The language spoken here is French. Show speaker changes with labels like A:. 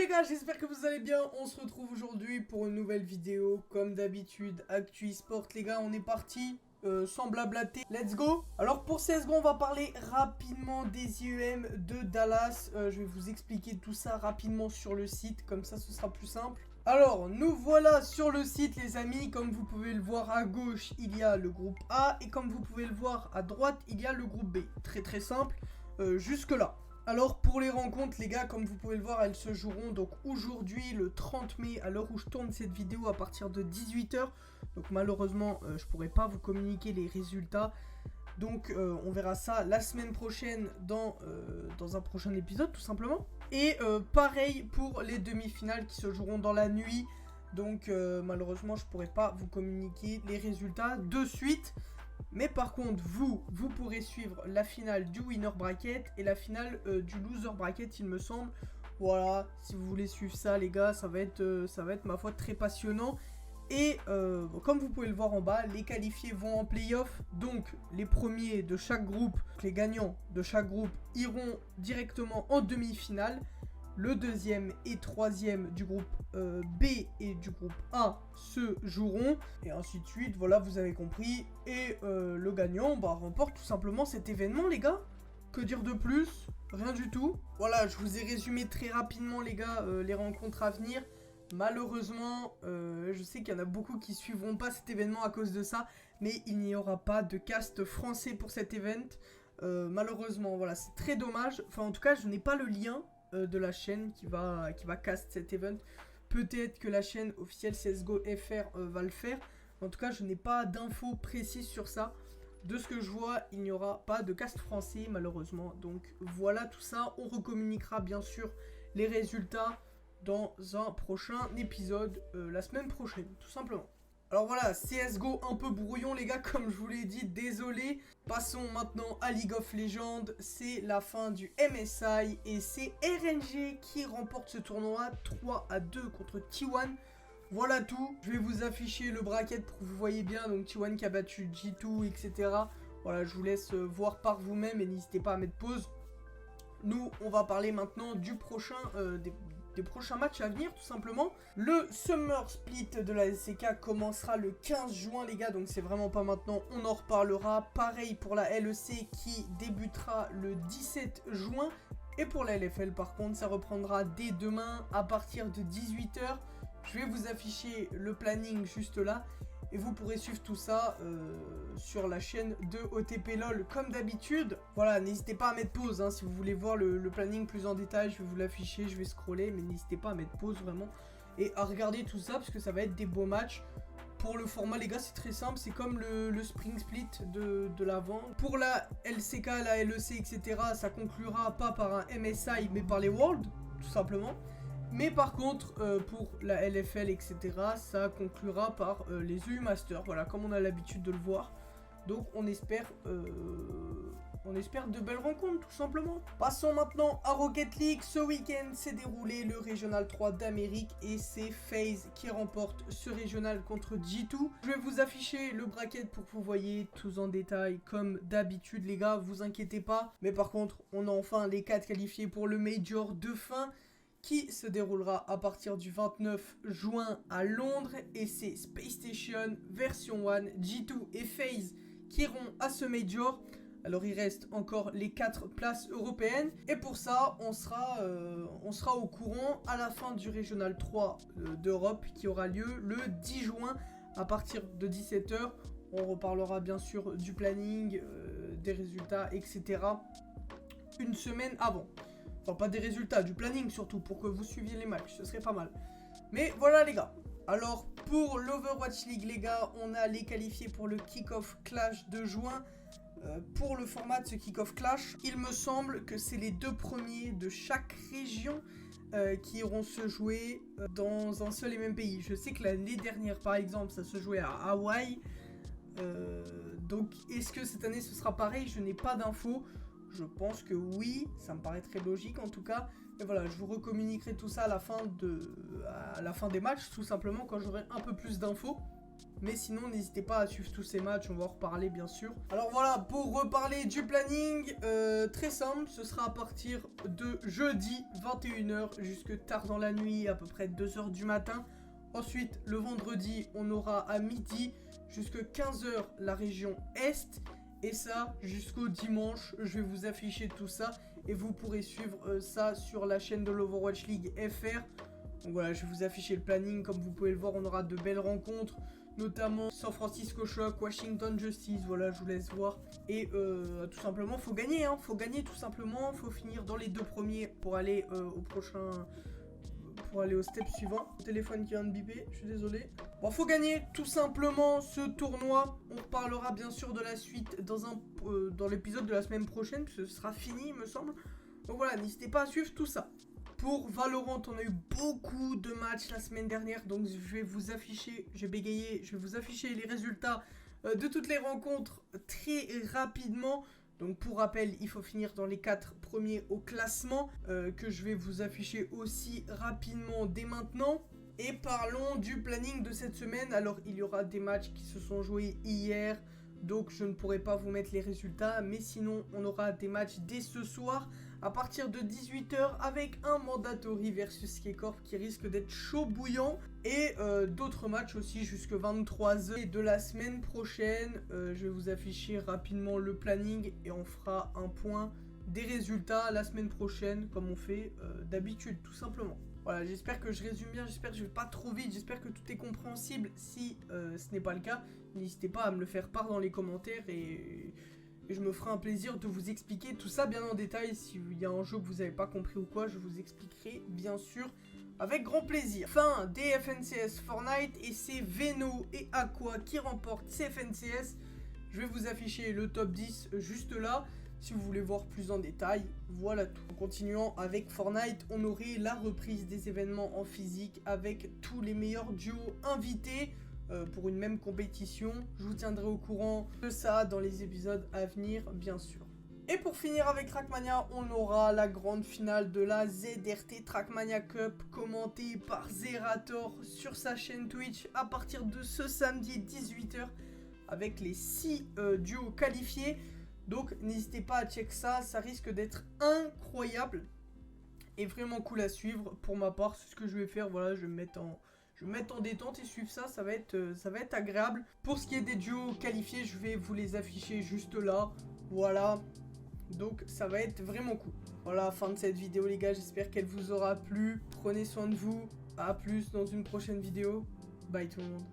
A: les gars, j'espère que vous allez bien. On se retrouve aujourd'hui pour une nouvelle vidéo. Comme d'habitude, Actu eSport les gars, on est parti sans blablater. Let's go. Alors pour CSGO, on va parler rapidement des IEM de Dallas. Je vais vous expliquer tout ça rapidement sur le site, comme ça ce sera plus simple. Alors, nous voilà sur le site les amis. Comme vous pouvez le voir à gauche, il y a le groupe A. Et comme vous pouvez le voir à droite, il y a le groupe B. Très simple, jusque là. Alors pour les rencontres les gars, comme vous pouvez le voir, elles se joueront donc aujourd'hui le 30 mai à l'heure où je tourne cette vidéo à partir de 18 h. Donc malheureusement je pourrai pas vous communiquer les résultats. Donc on verra ça la semaine prochaine dans un prochain épisode tout simplement. Et pareil pour les demi-finales qui se joueront dans la nuit. Donc malheureusement je pourrai pas vous communiquer les résultats de suite. Mais par contre, vous pourrez suivre la finale du winner bracket et la finale du loser bracket, il me semble. Voilà, si vous voulez suivre ça, les gars, ça va être ma foi très passionnant. Et comme vous pouvez le voir en bas, les qualifiés vont en playoff. Donc, les premiers de chaque groupe, les gagnants de chaque groupe iront directement en demi-finale. Le deuxième et troisième du groupe B et du groupe A se joueront. Et ainsi de suite, voilà, vous avez compris. Et le gagnant remporte tout simplement cet événement, les gars. Que dire de plus? Rien du tout. Voilà, je vous ai résumé très rapidement, les gars, les rencontres à venir. Malheureusement, je sais qu'il y en a beaucoup qui suivront pas cet événement à cause de ça. Mais il n'y aura pas de cast français pour cet event. Malheureusement, voilà, c'est très dommage. Enfin, en tout cas, je n'ai pas le lien de la chaîne qui va cast cet event. Peut-être que la chaîne officielle CSGO FR va le faire. En tout cas, je n'ai pas d'infos précises sur ça. De ce que je vois, il n'y aura pas de cast français malheureusement. Donc voilà tout ça. On recommuniquera bien sûr les résultats dans un prochain épisode la semaine prochaine, tout simplement. Alors voilà, CSGO un peu brouillon les gars, comme je vous l'ai dit, désolé. Passons maintenant à League of Legends, c'est la fin du MSI et c'est RNG qui remporte ce tournoi 3-2 contre T1. Voilà tout, je vais vous afficher le bracket pour que vous voyez bien, donc T1 qui a battu G2, etc. Voilà, je vous laisse voir par vous-même et n'hésitez pas à mettre pause. Nous, on va parler maintenant du prochain, des prochains matchs à venir tout simplement. Le Summer Split de la LCK commencera le 15 juin les gars, donc c'est vraiment pas maintenant, on en reparlera. Pareil pour la LEC qui débutera le 17 juin. Et pour la LFL par contre, ça reprendra dès demain à partir de 18 h. Je vais vous afficher le planning juste là. Et vous pourrez suivre tout ça sur la chaîne de OTP LOL comme d'habitude. Voilà, n'hésitez pas à mettre pause hein, si vous voulez voir le planning plus en détail. Je vais vous l'afficher, je vais scroller, mais n'hésitez pas à mettre pause vraiment. Et à regarder tout ça parce que ça va être des beaux matchs. Pour le format les gars c'est très simple, c'est comme le Spring Split de l'avant. Pour la LCK, la LEC etc. ça conclura pas par un MSI mais par les Worlds tout simplement. Mais par contre, pour la LFL, etc., ça conclura par les EU Masters, voilà, comme on a l'habitude de le voir. Donc on espère de belles rencontres, tout simplement. Passons maintenant à Rocket League. Ce week-end s'est déroulé le Régional 3 d'Amérique et c'est FaZe qui remporte ce Régional contre G2. Je vais vous afficher le bracket pour que vous voyez tout en détail, comme d'habitude, les gars, vous inquiétez pas. Mais par contre, on a enfin les 4 qualifiés pour le Major de fin, qui se déroulera à partir du 29 juin à Londres. Et c'est Space Station, Version 1, G2 et FaZe qui iront à ce Major. Alors il reste encore les 4 places européennes. Et pour ça, on sera au courant à la fin du Régional 3 d'Europe qui aura lieu le 10 juin à partir de 17 h. On reparlera bien sûr du planning, des résultats, etc. une semaine avant. Enfin, pas des résultats, du planning surtout, pour que vous suiviez les matchs, ce serait pas mal. Mais voilà les gars. Alors, pour l'Overwatch League, les gars, on a les qualifiés pour le Kick-Off Clash de juin. Pour le format de ce Kick-Off Clash, il me semble que c'est les 2 premiers de chaque région qui iront se jouer dans un seul et même pays. Je sais que l'année dernière, par exemple, ça se jouait à Hawaï. Donc, est-ce que cette année, ce sera pareil? Je n'ai pas d'infos. Je pense que oui, ça me paraît très logique en tout cas. Et voilà, je vous recommuniquerai tout ça à la fin des matchs, tout simplement quand j'aurai un peu plus d'infos. Mais sinon, n'hésitez pas à suivre tous ces matchs, on va en reparler bien sûr. Alors voilà, pour reparler du planning, très simple, ce sera à partir de jeudi 21h jusque tard dans la nuit, à peu près 2h du matin. Ensuite, le vendredi, on aura à midi jusque 15h la région Est. Et ça, jusqu'au dimanche, je vais vous afficher tout ça. Et vous pourrez suivre ça sur la chaîne de l'Overwatch League FR. Donc voilà, je vais vous afficher le planning. Comme vous pouvez le voir, on aura de belles rencontres. Notamment San Francisco Shock, Washington Justice, voilà, je vous laisse voir. Et tout simplement, faut gagner, hein, faut gagner tout simplement. Faut finir dans les 2 premiers pour aller au prochain... Pour aller au step suivant. Téléphone qui vient de biper, je suis désolé. Bon, faut gagner tout simplement ce tournoi. On reparlera bien sûr de la suite dans l'épisode de la semaine prochaine, parce que ce sera fini, il me semble. Donc voilà, n'hésitez pas à suivre tout ça. Pour Valorant, on a eu beaucoup de matchs la semaine dernière, donc je vais vous afficher, j'ai bégayé, je vais vous afficher les résultats de toutes les rencontres très rapidement. Donc pour rappel, il faut finir dans les 4 premiers au classement, que je vais vous afficher aussi rapidement dès maintenant. Et parlons du planning de cette semaine. Alors il y aura des matchs qui se sont joués hier, donc je ne pourrai pas vous mettre les résultats. Mais sinon, on aura des matchs dès ce soir, à partir de 18h, avec un Mandatory versus K-Corp qui risque d'être chaud bouillant. Et d'autres matchs aussi jusque 23h. Et de la semaine prochaine, je vais vous afficher rapidement le planning et on fera un point des résultats la semaine prochaine, comme on fait d'habitude, tout simplement. Voilà, j'espère que je résume bien, j'espère que je vais pas trop vite, j'espère que tout est compréhensible. Si ce n'est pas le cas, n'hésitez pas à me le faire part dans les commentaires et je me ferai un plaisir de vous expliquer tout ça bien en détail. S'il y a un jeu que vous n'avez pas compris ou quoi, je vous expliquerai bien sûr avec grand plaisir. Fin des FNCS Fortnite et c'est Veno et Aqua qui remportent ces FNCS. Je vais vous afficher le top 10 juste là. Si vous voulez voir plus en détail, voilà tout. En continuant avec Fortnite, on aurait la reprise des événements en physique avec tous les meilleurs duos invités pour une même compétition. Je vous tiendrai au courant de ça dans les épisodes à venir, bien sûr. Et pour finir avec Trackmania, on aura la grande finale de la ZRT Trackmania Cup commentée par Zerator sur sa chaîne Twitch à partir de ce samedi 18h avec les 6 duos qualifiés. Donc n'hésitez pas à check ça, ça risque d'être incroyable et vraiment cool à suivre. Pour ma part, c'est ce que je vais faire, voilà, je vais me mettre en détente et suivre ça, ça va être agréable. Pour ce qui est des duos qualifiés, je vais vous les afficher juste là, voilà. Donc ça va être vraiment cool. Voilà, fin de cette vidéo les gars, j'espère qu'elle vous aura plu. Prenez soin de vous, à plus dans une prochaine vidéo. Bye tout le monde.